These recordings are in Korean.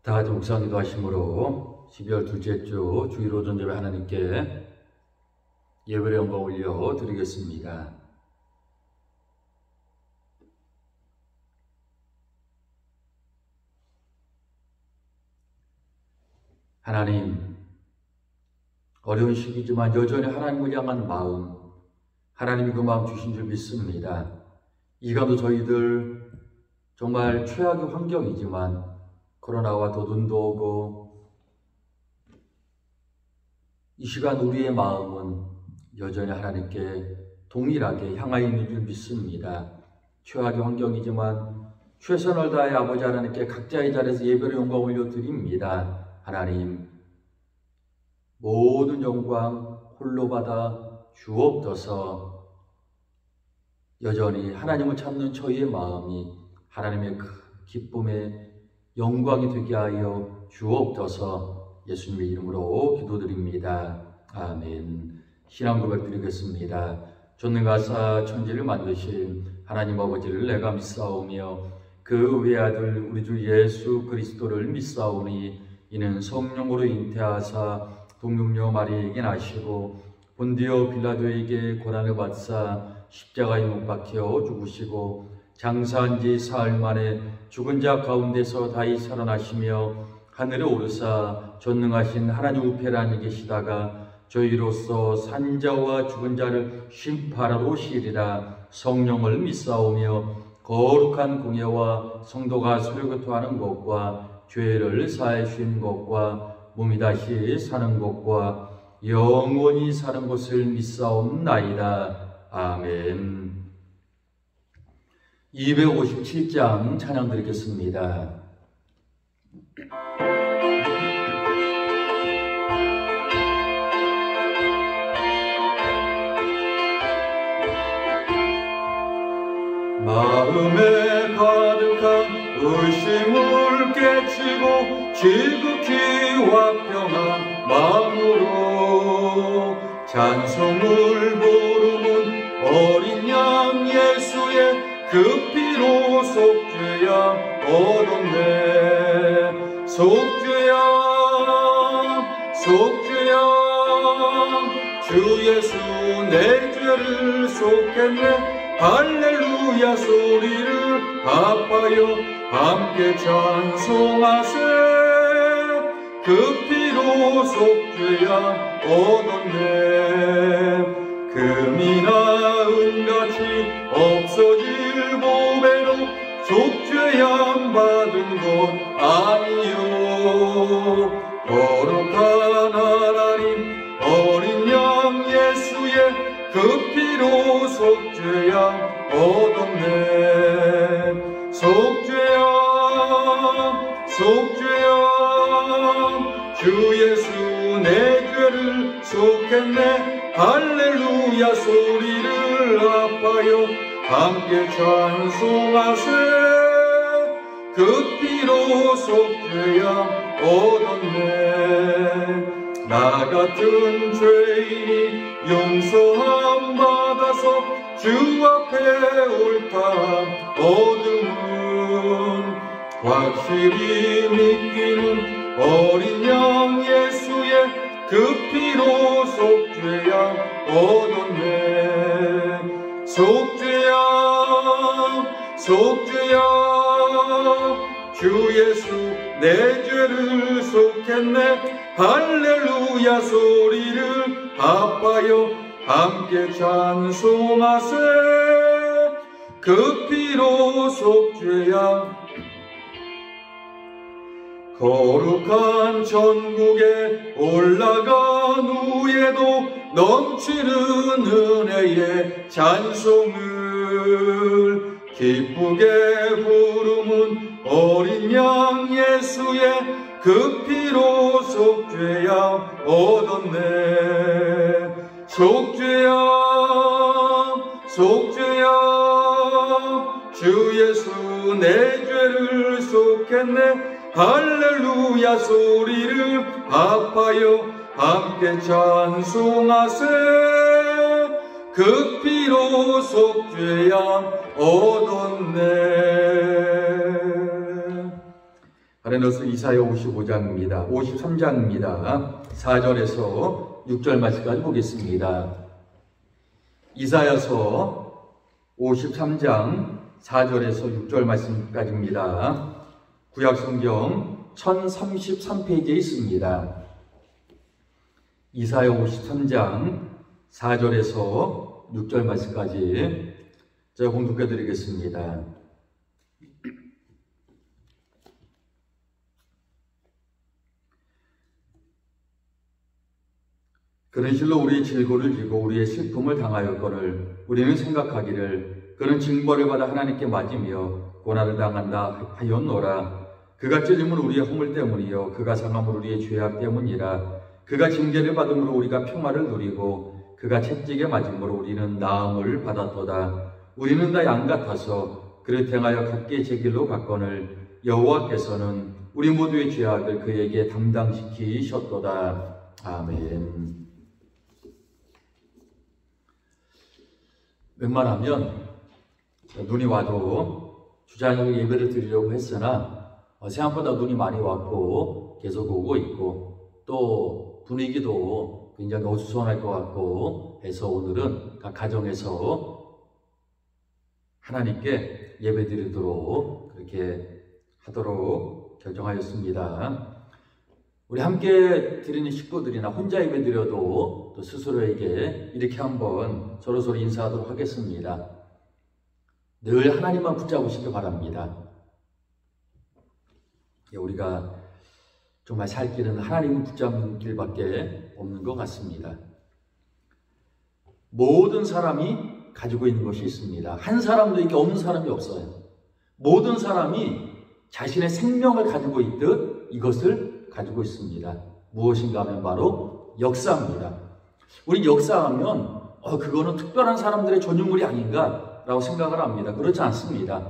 다 같이 묵상 기도하심으로 12월 둘째 주 주일 오전 예배 하나님께 예배의 영광 올려 드리겠습니다. 하나님, 어려운 시기지만 여전히 하나님을 향한 마음, 하나님이 그 마음 주신 줄 믿습니다. 이 가운데 저희들 정말 최악의 환경이지만 코로나와 또 눈도 오고 이 시간 우리의 마음은 여전히 하나님께 동일하게 향하여 있는 줄 믿습니다. 최악의 환경이지만 최선을 다해 아버지 하나님께 각자의 자리에서 예배의 영광 올려드립니다. 하나님, 모든 영광 홀로 받아 주옵소서. 여전히 하나님을 찾는 저희의 마음이 하나님의 그 기쁨의 영광이 되게 하여 주옵소서. 예수님의 이름으로 기도드립니다. 아멘. 신앙 고백 드리겠습니다. 전능가사 천지를 만드신 하나님 아버지를 내가 믿사오며 그 외아들 우리 주 예수 그리스도를 믿사오니 이는 성령으로 잉태하사 동육녀 마리에게 나시고 본디오 빌라도에게 고난을 받사 십자가에 못 박혀 죽으시고 장사한 지 사흘 만에 죽은 자 가운데서 다시 살아나시며 하늘에 오르사 전능하신 하나님 우편에 앉아 계시다가 저희로서 산자와 죽은 자를 심판하러 오시리라. 성령을 믿사오며 거룩한 공예와 성도가 서로 교통하는 것과 죄를 사해 주신 것과 몸이 다시 사는 것과 영원히 사는 것을 믿사옵나이다. 아멘. 257장 찬양 드리겠습니다. 마음에 가득한 의심을 깨치고 지극히 화평한 마음으로 찬송을 부르는 어린 양 예수의 그 피로 속죄야 얻었네. 속죄야 속죄야 주 예수 내 죄를 속했네. 할렐루야 소리를 합하여 함께 찬송하세. 그 피로 속죄야 얻었네. 금이나 은같이 없어질 보배로 속죄함 받은 것 아니요. 거룩한 하나님 어린 양 예수의 그 피로 속죄야 얻었네. 속죄야 속죄야 주 예수 내 죄를 속했네. 할렐루야 소리를 합하여 함께 찬송하세. 그 피로 속죄야 얻었네. 나 같은 죄인이 용서함 받아서 주 앞에 옳다함 얻음은 확실히 믿기는 어린 양 예수의 그 피로 속죄야 얻었네. 속죄야 속죄야 주 예수 내 죄를 속했네. 할렐루야 소리를 합하여 함께 찬송하세. 그 피로 속죄야. 거룩한 천국에 올라간 후에도 넘치는 은혜의 찬송을 기쁘게 부르는 어린 양 예수의 그 피로 속죄야 얻었네. 속죄야 속죄야 주 예수 내 죄를 속했네. 할렐루야 소리를 합하여 함께 찬송하세. 그 피로 속죄야 얻었네. 하나님은 이사야 55장입니다. 53장입니다. 4절에서 6절 말씀까지 보겠습니다. 이사야서 53장 4절에서 6절 말씀까지입니다. 구약성경 1033페이지에 있습니다. 이사야 53장 4절에서 6절 말씀까지 제가 공독해 드리겠습니다. 그는 실로 우리의 질고를 지고 우리의 슬픔을 당하였거늘 우리는 생각하기를 그는 징벌을 받아 하나님께 맞으며 고난을 당한다 하였노라. 그가 찔림은 우리의 허물 때문이요 그가 상함은 우리의 죄악 때문이라. 그가 징계를 받음으로 우리가 평화를 누리고 그가 채찍에 맞음으로 우리는 나음을 받았도다. 우리는 다 양 같아서 그를 행하여 각기 제 길로 갔거늘 여호와께서는 우리 모두의 죄악을 그에게 담당시키셨도다. 아멘. 웬만하면 눈이 와도 주저앉아서 예배를 드리려고 했으나 생각보다 눈이 많이 왔고 계속 오고 있고 또 분위기도 굉장히 어수선할 것 같고 해서 오늘은 각 가정에서 하나님께 예배 드리도록 그렇게 하도록 결정하였습니다. 우리 함께 드리는 식구들이나 혼자 예배 드려도 또 스스로에게 이렇게 한번 서로서로 인사하도록 하겠습니다. 늘 하나님만 붙잡으시기 바랍니다. 우리가 정말 살 길은 하나님을 붙잡는 길밖에 없는 것 같습니다. 모든 사람이 가지고 있는 것이 있습니다. 한 사람도 이게 없는 사람이 없어요. 모든 사람이 자신의 생명을 가지고 있듯 이것을 가지고 있습니다. 무엇인가 하면 바로 역사입니다. 우리 역사하면 그거는 특별한 사람들의 전유물이 아닌가라고 생각을 합니다. 그렇지 않습니다.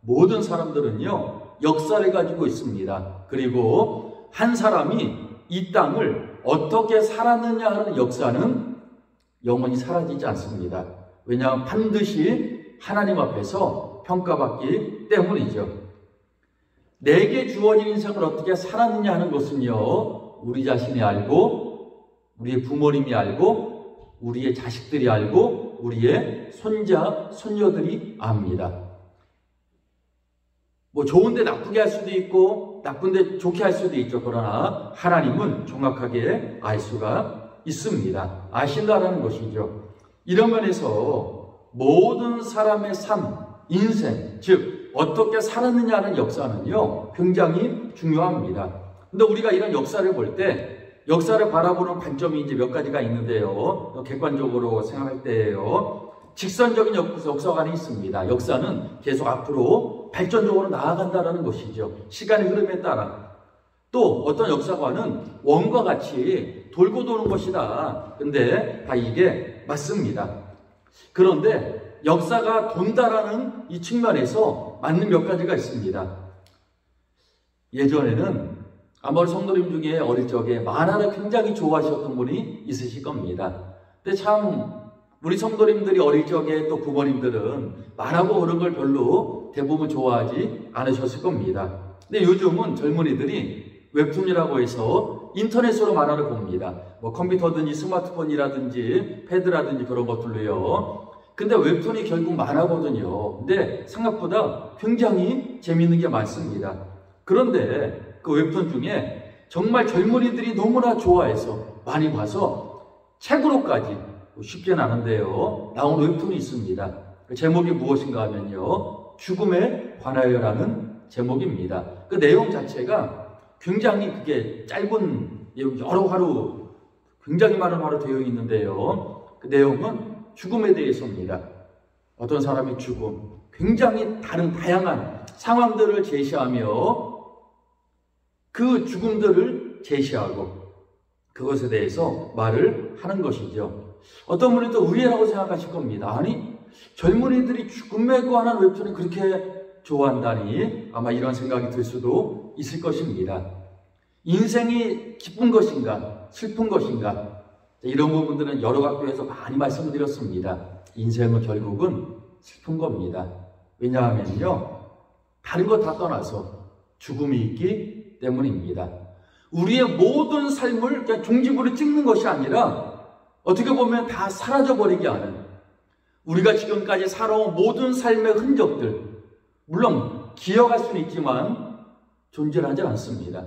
모든 사람들은요 역사를 가지고 있습니다. 그리고 한 사람이 이 땅을 어떻게 살았느냐 하는 역사는 영원히 사라지지 않습니다. 왜냐하면 반드시 하나님 앞에서 평가받기 때문이죠. 내게 주어진 인생을 어떻게 살았느냐 하는 것은요 우리 자신이 알고 우리의 부모님이 알고 우리의 자식들이 알고 우리의 손자, 손녀들이 압니다. 뭐 좋은데 나쁘게 할 수도 있고 나쁜데 좋게 할 수도 있죠. 그러나 하나님은 정확하게 알 수가 있습니다. 아신다라는 것이죠. 이런 면에서 모든 사람의 삶, 인생, 즉 어떻게 살았느냐는 역사는요 굉장히 중요합니다. 근데 우리가 이런 역사를 볼 때 역사를 바라보는 관점이 이제 몇 가지가 있는데요. 객관적으로 생각할 때예요. 직선적인 역사관이 있습니다. 역사는 계속 앞으로 발전적으로 나아간다는 것이죠. 시간의 흐름에 따라. 또 어떤 역사관은 원과 같이 돌고 도는 것이다. 근데 다 이게 맞습니다. 그런데 역사가 돈다라는 이 측면에서 맞는 몇 가지가 있습니다. 예전에는 아마 우리 성도님 중에 어릴 적에 만화를 굉장히 좋아하셨던 분이 있으실 겁니다. 근데 참 우리 성도님들이 어릴 적에 또 부모님들은 만화고 그런 걸 별로 대부분 좋아하지 않으셨을 겁니다. 근데 요즘은 젊은이들이 웹툰이라고 해서 인터넷으로 만화를 봅니다. 뭐 컴퓨터든지 스마트폰이라든지 패드라든지 그런 것들로요. 근데 웹툰이 결국 만화거든요. 근데 생각보다 굉장히 재밌는 게 많습니다. 그런데 그 웹툰 중에 정말 젊은이들이 너무나 좋아해서 많이 봐서 책으로까지 쉽게는 않은데요 나온 웹툰이 있습니다. 그 제목이 무엇인가 하면요 죽음에 관하여라는 제목입니다. 그 내용 자체가 굉장히 그게 짧은 여러 하루 굉장히 많은 하루 되어 있는데요 그 내용은 죽음에 대해서입니다. 어떤 사람의 죽음, 굉장히 다양한 상황들을 제시하며 그 죽음들을 제시하고 그것에 대해서 말을 하는 것이죠. 어떤 분이 또 의외라고 생각하실 겁니다. 아니, 젊은이들이 죽음에 관한 웹툰을 그렇게 좋아한다니 아마 이런 생각이 들 수도 있을 것입니다. 인생이 기쁜 것인가 슬픈 것인가 이런 부분들은 여러 각도에서 많이 말씀을 드렸습니다. 인생은 결국은 슬픈 겁니다. 왜냐하면요 다른 거 다 떠나서 죽음이 있기 때문입니다. 우리의 모든 삶을 그냥 종지부를 찍는 것이 아니라 어떻게 보면 다 사라져버리게 하는, 우리가 지금까지 살아온 모든 삶의 흔적들, 물론 기억할 수는 있지만 존재하지 않습니다.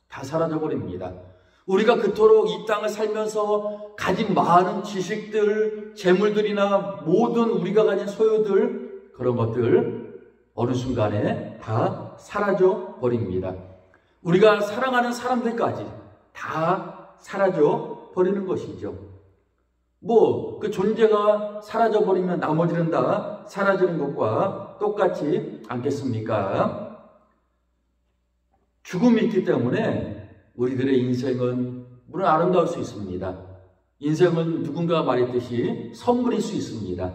다 사라져버립니다. 우리가 그토록 이 땅을 살면서 가진 많은 지식들, 재물들이나 모든 우리가 가진 소유들, 그런 것들 어느 순간에 다 사라져 버립니다. 우리가 사랑하는 사람들까지 다 사라져 버리는 것이죠. 그 존재가 사라져 버리면 나머지는 다 사라지는 것과 똑같지 않겠습니까? 죽음이 있기 때문에 우리들의 인생은 물론 아름다울 수 있습니다. 인생은 누군가가 말했듯이 선물일 수 있습니다.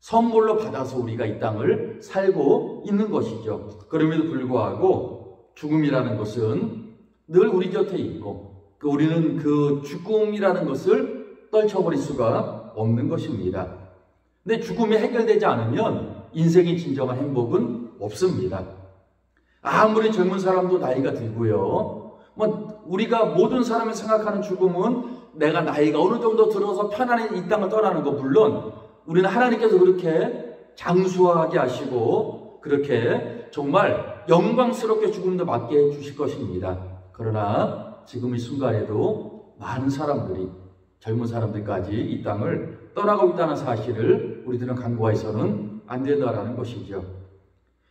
선물로 받아서 우리가 이 땅을 살고 있는 것이죠. 그럼에도 불구하고 죽음이라는 것은 늘 우리 곁에 있고, 우리는 그 죽음이라는 것을 떨쳐버릴 수가 없는 것입니다. 근데 죽음이 해결되지 않으면 인생의 진정한 행복은 없습니다. 아무리 젊은 사람도 나이가 들고요. 우리가 모든 사람이 생각하는 죽음은 내가 나이가 어느 정도 들어서 편안히 이 땅을 떠나는 거, 물론 우리는 하나님께서 그렇게 장수하게 하시고 그렇게 정말 영광스럽게 죽음도 맞게 해주실 것입니다. 그러나 지금 이 순간에도 많은 사람들이, 젊은 사람들까지 이 땅을 떠나고 있다는 사실을 우리들은 간과해서는 안 된다라는 것이죠.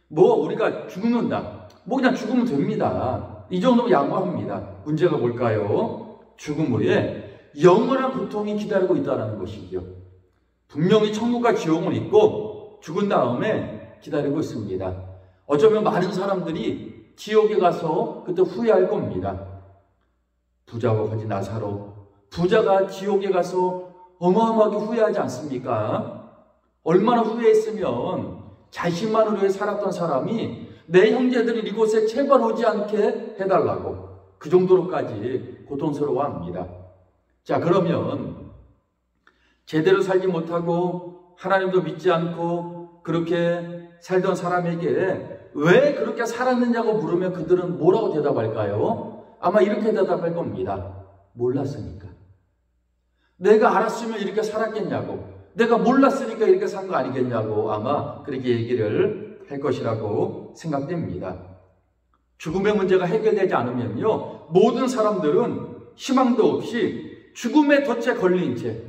우리가 죽는다, 그냥 죽으면 됩니다. 이 정도면 양보합니다. 문제가 뭘까요? 죽음 후에 영원한 고통이 기다리고 있다는 것이죠. 분명히 천국과 지옥은 있고 죽은 다음에 기다리고 있습니다. 어쩌면 많은 사람들이 지옥에 가서 그때 후회할 겁니다. 부자와 거지 나사로, 부자가 지옥에 가서 어마어마하게 후회하지 않습니까? 얼마나 후회했으면 자신만을 위해 살았던 사람이 내 형제들이 이곳에 제발 오지 않게 해달라고 그 정도로까지 고통스러워합니다. 자, 그러면 제대로 살지 못하고 하나님도 믿지 않고 그렇게 살던 사람에게 왜 그렇게 살았느냐고 물으면 그들은 뭐라고 대답할까요? 아마 이렇게 대답할 겁니다. 몰랐으니까. 내가 알았으면 이렇게 살았겠냐고, 내가 몰랐으니까 이렇게 산 거 아니겠냐고 아마 그렇게 얘기를 할 것이라고 생각됩니다. 죽음의 문제가 해결되지 않으면요, 모든 사람들은 희망도 없이 죽음의 덫에 걸린 채,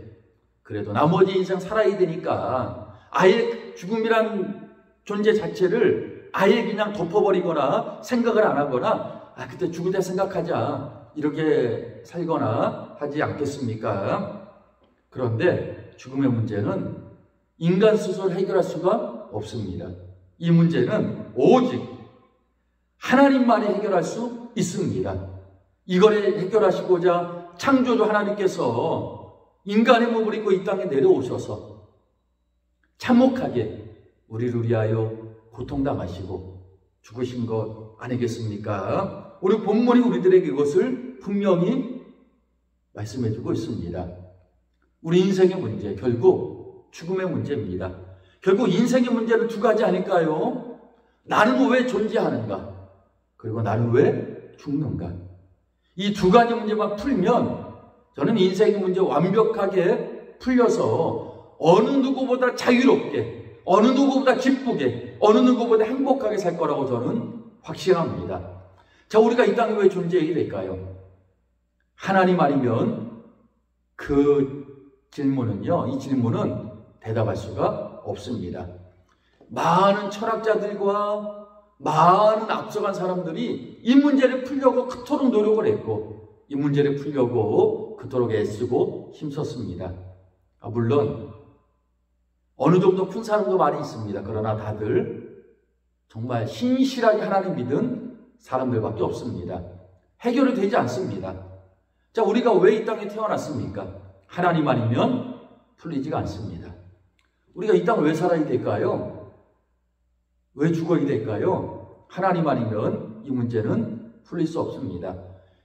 그래도 나머지 인생 살아야 되니까 아예 죽음이란 존재 자체를 아예 그냥 덮어버리거나 생각을 안 하거나 그때 죽을 때 생각하자 이렇게 살거나 하지 않겠습니까? 그런데 죽음의 문제는 인간 스스로 해결할 수가 없습니다. 이 문제는 오직 하나님만이 해결할 수 있습니다. 이거를 해결하시고자 창조주 하나님께서 인간의 몸을 입고 이 땅에 내려오셔서 참혹하게 우리를 위하여 고통당하시고 죽으신 것 아니겠습니까? 우리 본문이 우리들에게 이것을 분명히 말씀해주고 있습니다. 우리 인생의 문제, 결국 죽음의 문제입니다. 결국 인생의 문제는 두 가지 아닐까요? 나는 왜 존재하는가? 그리고 나는 왜 죽는가? 이 두 가지 문제만 풀면 저는 인생의 문제 완벽하게 풀려서 어느 누구보다 자유롭게, 어느 누구보다 기쁘게, 어느 누구보다 행복하게 살 거라고 저는 확신합니다. 자, 우리가 이 땅에 왜 존재하게 될까요? 하나님 아니면 그 질문은요, 이 질문은 대답할 수가 없습니다. 많은 철학자들과 많은 앞서간 사람들이 이 문제를 풀려고 그토록 노력을 했고, 이 문제를 풀려고 그토록 애쓰고 힘썼습니다. 물론 어느 정도 푼 사람도 많이 있습니다. 그러나 다들 정말 신실하게 하나님 믿은 사람들밖에 없습니다. 해결이 되지 않습니다. 자, 우리가 왜 이 땅에 태어났습니까? 하나님 아니면 풀리지가 않습니다. 우리가 이 땅을 왜 살아야 될까요? 왜 죽어야 될까요? 하나님 아니면 이 문제는 풀릴 수 없습니다.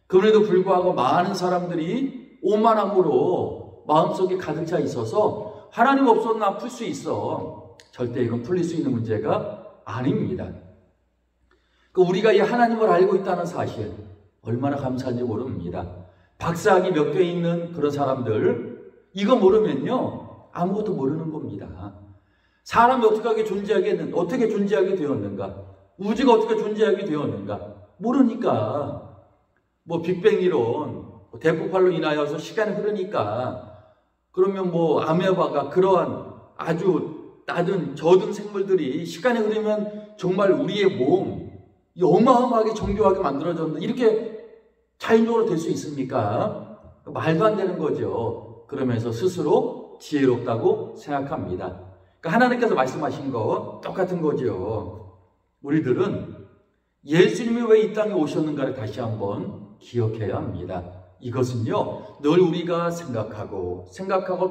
그럼에도 불구하고 많은 사람들이 오만함으로 마음속에 가득 차 있어서 하나님 없어도 난 풀 수 있어. 절대 이건 풀릴 수 있는 문제가 아닙니다. 우리가 이 하나님을 알고 있다는 사실 얼마나 감사한지 모릅니다. 박사학위 몇 개 있는 그런 사람들 이거 모르면요 아무것도 모르는 겁니다. 사람이 어떻게 존재하게 되었는가, 우주가 어떻게 존재하게 되었는가 모르니까 뭐 빅뱅 이론, 대폭발로 인하여서 시간이 흐르니까 그러면 뭐 아메바가 그러한 아주 낮은 저등 생물들이 시간이 흐르면 정말 우리의 몸 어마어마하게 정교하게 만들어졌는데 이렇게 자연적으로 될 수 있습니까? 말도 안 되는 거죠. 그러면서 스스로 지혜롭다고 생각합니다. 그러니까 하나님께서 말씀하신 거 똑같은 거죠. 우리들은 예수님이 왜 이 땅에 오셨는가를 다시 한번 기억해야 합니다. 이것은요 늘 우리가 생각하고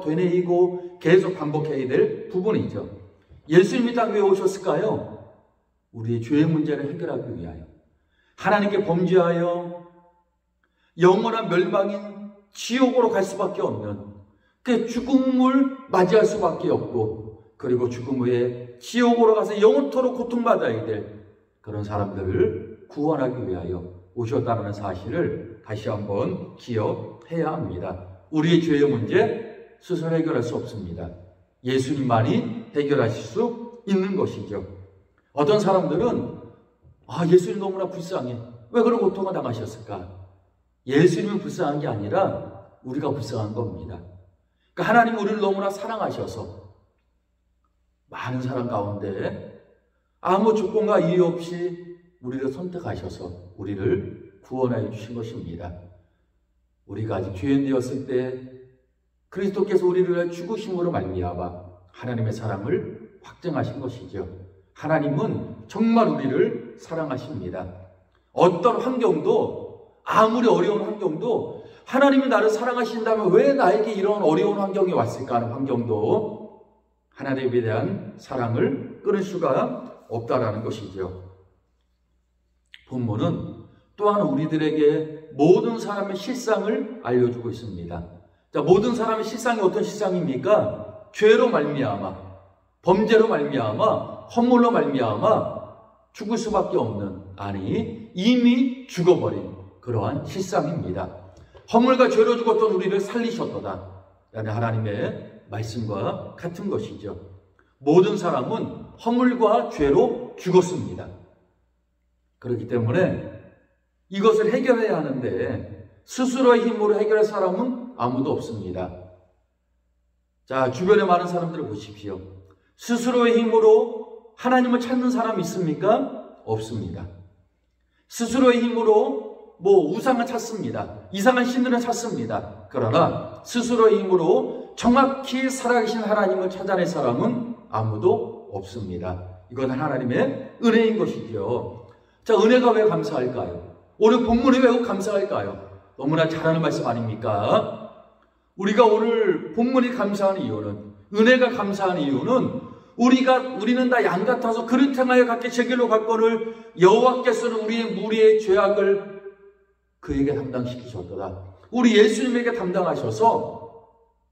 되뇌이고 계속 반복해야 될 부분이죠. 예수님이 이 땅에 왜 오셨을까요? 우리의 죄의 문제를 해결하기 위하여, 하나님께 범죄하여 영원한 멸망인 지옥으로 갈 수밖에 없는, 그 죽음을 맞이할 수밖에 없고, 그리고 죽음 후에 지옥으로 가서 영원토록 고통받아야 될 그런 사람들을 구원하기 위하여 오셨다는 사실을 다시 한번 기억해야 합니다. 우리의 죄의 문제 스스로 해결할 수 없습니다. 예수님만이 해결하실 수 있는 것이죠. 어떤 사람들은 예수님 너무나 불쌍해, 왜 그런 고통을 당하셨을까? 예수님은 불쌍한 게 아니라 우리가 불쌍한 겁니다. 그러니까 하나님은 우리를 너무나 사랑하셔서 많은 사람 가운데 아무 조건과 이유 없이 우리를 선택하셔서 우리를 구원하여 주신 것입니다. 우리가 아직 죄인 되었을 때 그리스도께서 우리를 죽으심으로 말미암아 하나님의 사랑을 확증하신 것이죠. 하나님은 정말 우리를 사랑하십니다. 어떤 환경도, 아무리 어려운 환경도 하나님이 나를 사랑하신다면 왜 나에게 이런 어려운 환경이 왔을까 하는 환경도 하나님에 대한 사랑을 끊을 수가 없다라는 것이죠. 본문은 또한 우리들에게 모든 사람의 실상을 알려주고 있습니다. 자, 모든 사람의 실상이 어떤 실상입니까? 죄로 말미암아, 범죄로 말미암아, 헛물로 말미암아 죽을 수밖에 없는, 아니 이미 죽어버린 그러한 실상입니다. 헛물과 죄로 죽었던 우리를 살리셨도다 라는 하나님의 말씀과 같은 것이죠. 모든 사람은 헛물과 죄로 죽었습니다. 그렇기 때문에 이것을 해결해야 하는데 스스로의 힘으로 해결할 사람은 아무도 없습니다. 자, 주변에 많은 사람들을 보십시오. 스스로의 힘으로 하나님을 찾는 사람이 있습니까? 없습니다. 스스로의 힘으로 우상을 찾습니다. 이상한 신들을 찾습니다. 그러나 스스로의 힘으로 정확히 살아계신 하나님을 찾아낼 사람은 아무도 없습니다. 이건 하나님의 은혜인 것이죠. 자, 은혜가 왜 감사할까요? 오늘 본문이 왜 감사할까요? 너무나 잘하는 말씀 아닙니까? 우리가 오늘 본문이 감사한 이유는, 은혜가 감사한 이유는 우리는 다 양 같아서 그릇 행하여 각기 제 길로 갔거늘 여호와께서는 우리의 무리의 죄악을 그에게 담당시키셨도다. 우리 예수님에게 담당하셔서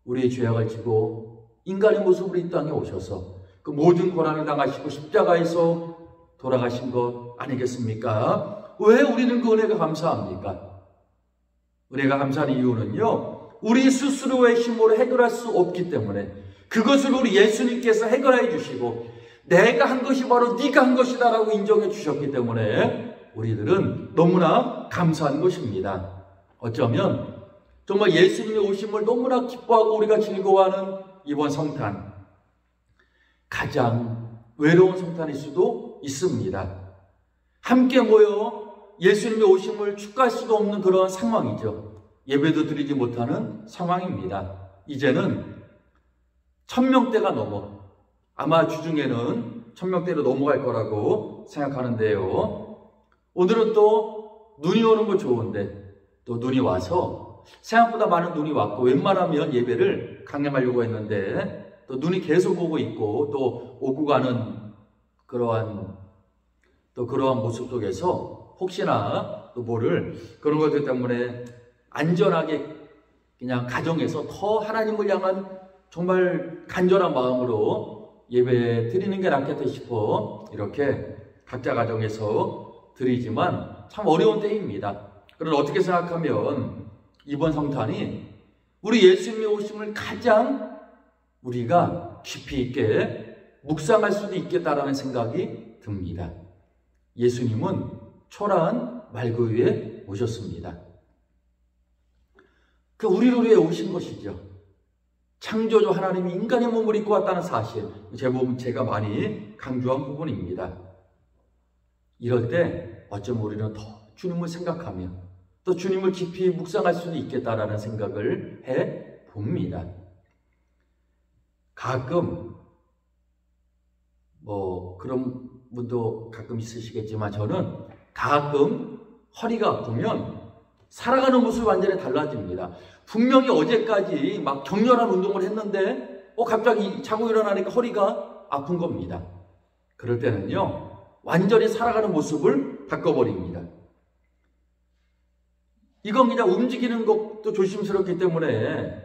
우리의 죄악을 지고 인간의 모습으로 이 땅에 오셔서 그 모든 고난을 당하시고 십자가에서 돌아가신 것 아니겠습니까? 왜 우리는 그 은혜가 감사합니까? 은혜가 감사한 이유는요, 우리 스스로의 힘으로 해결할 수 없기 때문에 그것을 우리 예수님께서 해결해 주시고 내가 한 것이 바로 네가 한 것이다 라고 인정해 주셨기 때문에 우리들은 너무나 감사한 것입니다. 어쩌면 정말 예수님의 오심을 너무나 기뻐하고 우리가 즐거워하는 이번 성탄, 가장 외로운 성탄일 수도 있습니다. 함께 모여 예수님의 오심을 축하할 수도 없는 그런 상황이죠. 예배도 드리지 못하는 상황입니다. 이제는 1000명대가 넘어, 아마 주중에는 1000명대로 넘어갈 거라고 생각하는데요. 오늘은 또 눈이 오는 거 좋은데 또 눈이 와서 생각보다 많은 눈이 왔고 웬만하면 예배를 강행하려고 했는데 또 눈이 계속 오고 있고 또 오고 가는 그러한 모습 속에서 혹시나 또 그런 것들 때문에 안전하게 그냥 가정에서 더 하나님을 향한 정말 간절한 마음으로 예배 드리는 게 낫겠다 싶어 이렇게 각자 가정에서 드리지만 참 어려운 때입니다. 그러나 어떻게 생각하면 이번 성탄이 우리 예수님의 오심을 가장 우리가 깊이 있게 묵상할 수도 있겠다라는 생각이 듭니다. 예수님은 초라한 말구 위에 오셨습니다. 그 우리를 위해 오신 것이죠. 창조주 하나님이 인간의 몸을 입고 왔다는 사실, 제가 많이 강조한 부분입니다. 이럴 때 어쩌면 우리는 더 주님을 생각하며 또 주님을 깊이 묵상할 수도 있겠다라는 생각을 해 봅니다. 가끔 그런 분도 가끔 있으시겠지만 저는 가끔 허리가 아프면 살아가는 모습이 완전히 달라집니다. 분명히 어제까지 막 격렬한 운동을 했는데 갑자기 자고 일어나니까 허리가 아픈 겁니다. 그럴 때는요 완전히 살아가는 모습을 바꿔버립니다. 이건 그냥 움직이는 것도 조심스럽기 때문에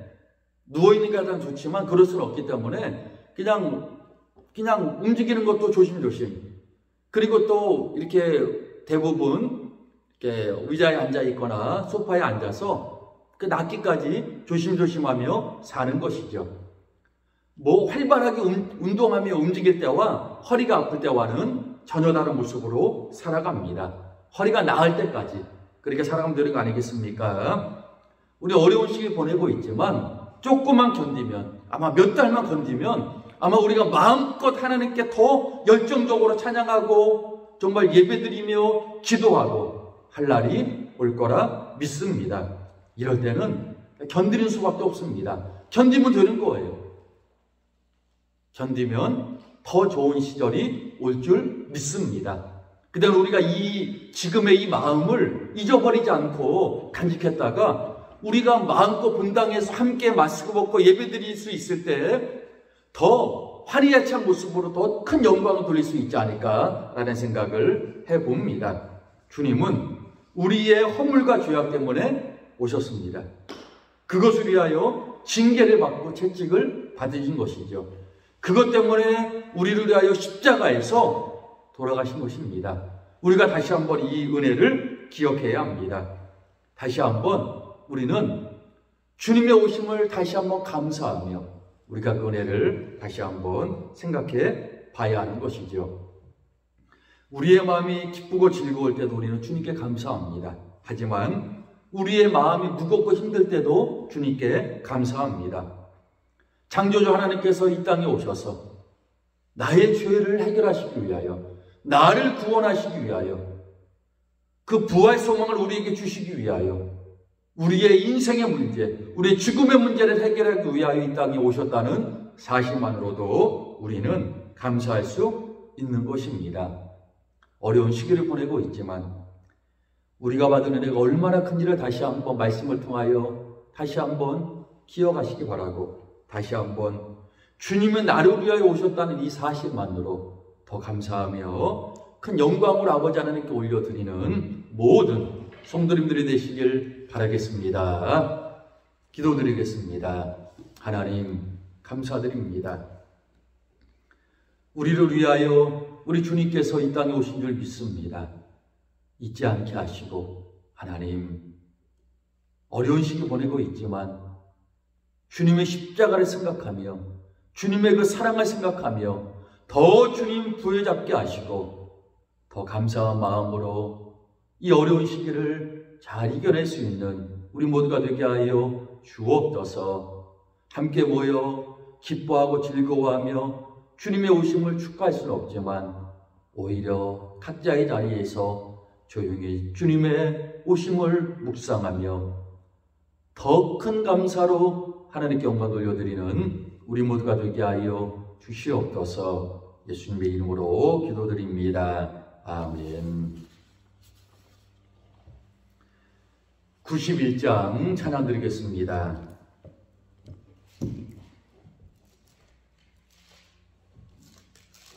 누워있는 게 가장 좋지만 그럴 수는 없기 때문에 그냥 움직이는 것도 조심조심. 그리고 또 이렇게 대부분 이렇게 의자에 앉아 있거나 소파에 앉아서 그 낫기까지 조심조심하며 사는 것이죠. 활발하게 운동하며 움직일 때와 허리가 아플 때와는 전혀 다른 모습으로 살아갑니다. 허리가 나을 때까지 그렇게 살아가면 되는 거 아니겠습니까? 우리 어려운 시기 보내고 있지만 조금만 견디면, 아마 몇 달만 견디면 아마 우리가 마음껏 하나님께 더 열정적으로 찬양하고 정말 예배드리며 기도하고 할 날이 올 거라 믿습니다. 이럴 때는 견디는 수밖에 없습니다. 견디면 되는 거예요. 견디면 더 좋은 시절이 올 줄 믿습니다. 그다음에 우리가 지금의 이 마음을 잊어버리지 않고 간직했다가 우리가 마음껏 분당해서 함께 마시고 먹고 예배드릴 수 있을 때 더 화려한 모습으로 더 큰 영광을 돌릴 수 있지 않을까라는 생각을 해봅니다. 주님은 우리의 허물과 죄악 때문에 오셨습니다. 그것을 위하여 징계를 받고 채찍을 받으신 것이죠. 그것 때문에 우리를 위하여 십자가에서 돌아가신 것입니다. 우리가 다시 한번 이 은혜를 기억해야 합니다. 다시 한번 우리는 주님의 오심을 다시 한번 감사하며 우리가 그 은혜를 다시 한번 생각해 봐야 하는 것이죠. 우리의 마음이 기쁘고 즐거울 때도 우리는 주님께 감사합니다. 하지만 우리의 마음이 무겁고 힘들 때도 주님께 감사합니다. 창조주 하나님께서 이 땅에 오셔서 나의 죄를 해결하시기 위하여, 나를 구원하시기 위하여, 그 부활 소망을 우리에게 주시기 위하여, 우리의 인생의 문제, 우리의 죽음의 문제를 해결하기 위하여 이 땅에 오셨다는 사실만으로도 우리는 감사할 수 있는 것입니다. 어려운 시기를 보내고 있지만 우리가 받은 은혜가 얼마나 큰지를 다시 한번 말씀을 통하여 다시 한번 기억하시기 바라고, 다시 한번 주님은 나를 위하여 오셨다는 이 사실만으로 더 감사하며 큰 영광을 아버지 하나님께 올려드리는 모든 성도님들이 되시길 바라겠습니다. 기도드리겠습니다. 하나님 감사드립니다. 우리를 위하여 우리 주님께서 이 땅에 오신 줄 믿습니다. 잊지 않게 하시고 하나님 어려운 시기 보내고 있지만 주님의 십자가를 생각하며 주님의 그 사랑을 생각하며 더 주님 부여잡게 하시고 더 감사한 마음으로 이 어려운 시기를 잘 이겨낼 수 있는 우리 모두가 되게 하여 주옵소서. 함께 모여 기뻐하고 즐거워하며 주님의 오심을 축하할 수는 없지만 오히려 각자의 자리에서 조용히 주님의 오심을 묵상하며 더 큰 감사로 하나님께 영광 돌려드리는 우리 모두가 되게 하여 주시옵소서. 예수님의 이름으로 기도드립니다. 아멘. 91장 찬양 드리겠습니다.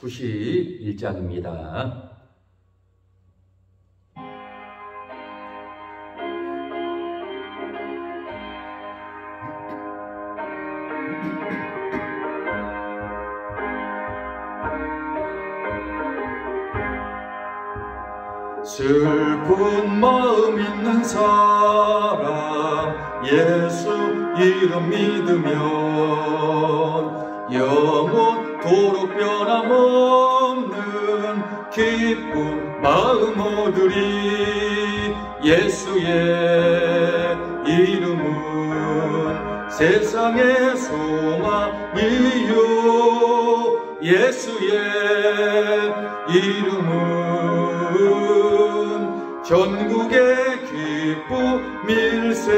(91장입니다) 슬픈 마음 있는 사람 예수 이름 믿으면 영원토록 변함없는 기쁜 마음 얻으리. 예수의 이름은 세상의 소망이요 예수의 이름은 전국의 기쁨일세.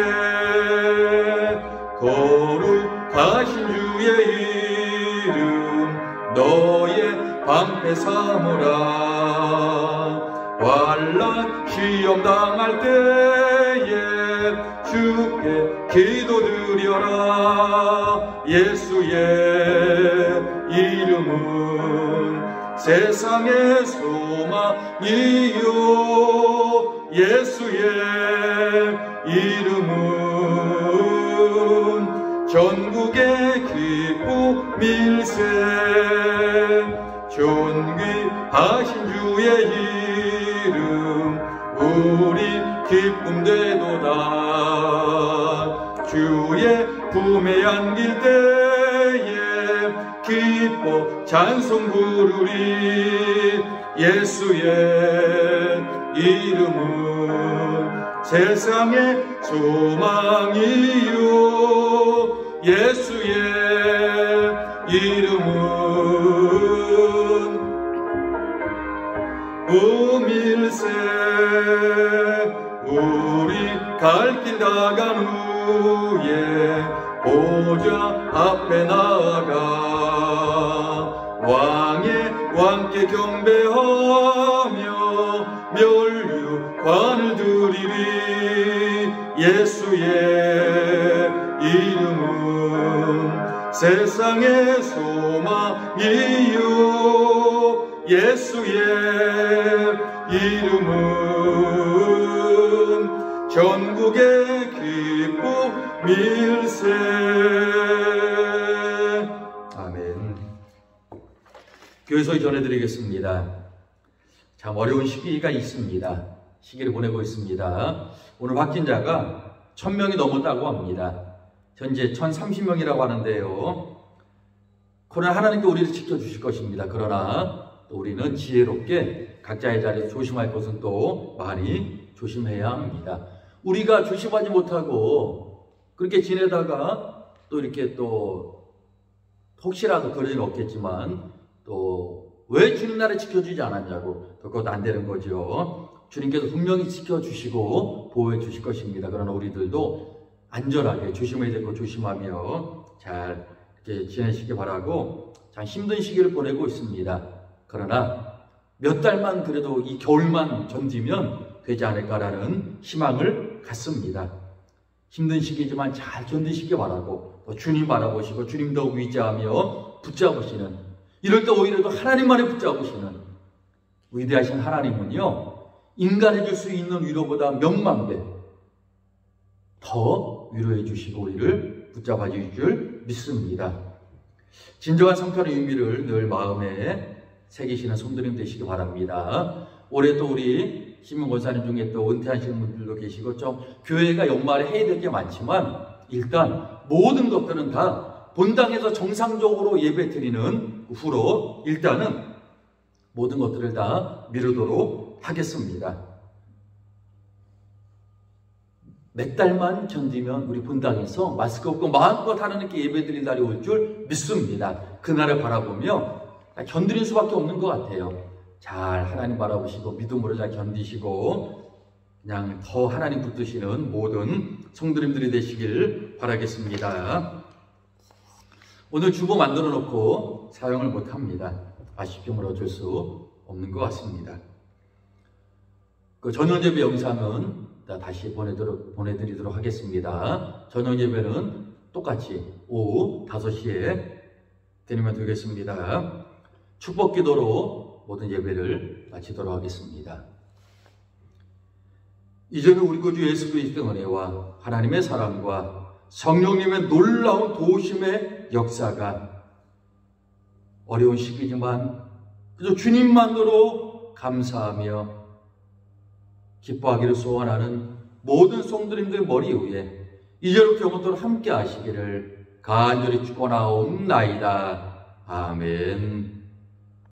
거룩하신 주의 이름 너의 방패 삼으라. 환난 시험 당할 때에 주께 기도드려라. 예수의 이름은 세상의 소망이요 예수의 이름은 전국의 기쁨일세. 존귀하신 주의 이름 우리 기쁨 되도다. 주의 품에 안길 때에 기뻐 찬송 부르리. 예수의 이름은 세상의 소망이요 예수의 이름은 음일세. 우리 갈 길 다 간 후에 보좌 앞에 나아가 왕의 왕께 경배하며 멸류관을 드리리. 예수의 이름은 세상의 소망이요 예수의 이름은 전국의 기쁨일세. 아멘. 교회에서 전해드리겠습니다. 참 어려운 시기가 있습니다. 시기를 보내고 있습니다. 오늘 확진자가 1000명이 넘었다고 합니다. 현재 1030명이라고 하는데요. 코로나 하나님께 우리를 지켜주실 것입니다. 그러나 또 우리는 지혜롭게 각자의 자리에 조심할 것은 또 많이 조심해야 합니다. 우리가 조심하지 못하고 그렇게 지내다가 또 이렇게 또 혹시라도 그럴 일은 없겠지만 또 왜 주님 나를 지켜주지 않았냐고 또 그것도 안 되는 거죠. 주님께서 분명히 지켜주시고 보호해 주실 것입니다. 그러나 우리들도 안전하게 조심해야 될 거 조심하며 잘 이렇게 지내시기 바라고 참 힘든 시기를 보내고 있습니다. 그러나 몇 달만 그래도 이 겨울만 견디면 되지 않을까라는 희망을 갖습니다. 힘든 시기지만 잘 견디시기 바라고 또 주님 바라보시고 주님 더욱 의지하며 붙잡으시는 이럴 때 오히려 더 하나님만을 붙잡으시는 위대하신 하나님은요 인간이 줄 수 있는 위로보다 몇만 배 더 위로해 주시고 우리를 붙잡아 주실 줄 믿습니다. 진정한 성탄의 의미를 늘 마음에 새기시는 성도님 되시기 바랍니다. 올해 또 우리 신문 권사님 중에 또 은퇴하시는 분들도 계시고 좀 교회가 연말에 해야 될 게 많지만 일단 모든 것들은 다 본당에서 정상적으로 예배 드리는 후로 일단은 모든 것들을 다 미루도록 하겠습니다. 몇 달만 견디면 우리 본당에서 마스크 없고 마음껏 하나님께 예배 드릴 날이 올 줄 믿습니다. 그날을 바라보며 견디는 수밖에 없는 것 같아요. 잘 하나님 바라보시고 믿음으로 잘 견디시고 그냥 더 하나님 붙드시는 모든 성도님들이 되시길 바라겠습니다. 오늘 주보 만들어 놓고 사용을 못합니다. 아쉽게는 어쩔 수 없는 것 같습니다. 그 전원예배 영상은 다시 보내드리도록 하겠습니다. 전원예배는 똑같이 오후 5시에 드리면 되겠습니다. 축복기도로 모든 예배를 마치도록 하겠습니다. 이제는 우리 구주 예수 그리스도의 은혜와 하나님의 사랑과 성령님의 놀라운 도우심의 역사가 어려운 시기지만 그저 주님만으로 감사하며 기뻐하기를 소원하는 모든 성도님들 머리 위에 이제로부터 영원토록 함께 하시기를 간절히 축원하옵나이다. 아멘.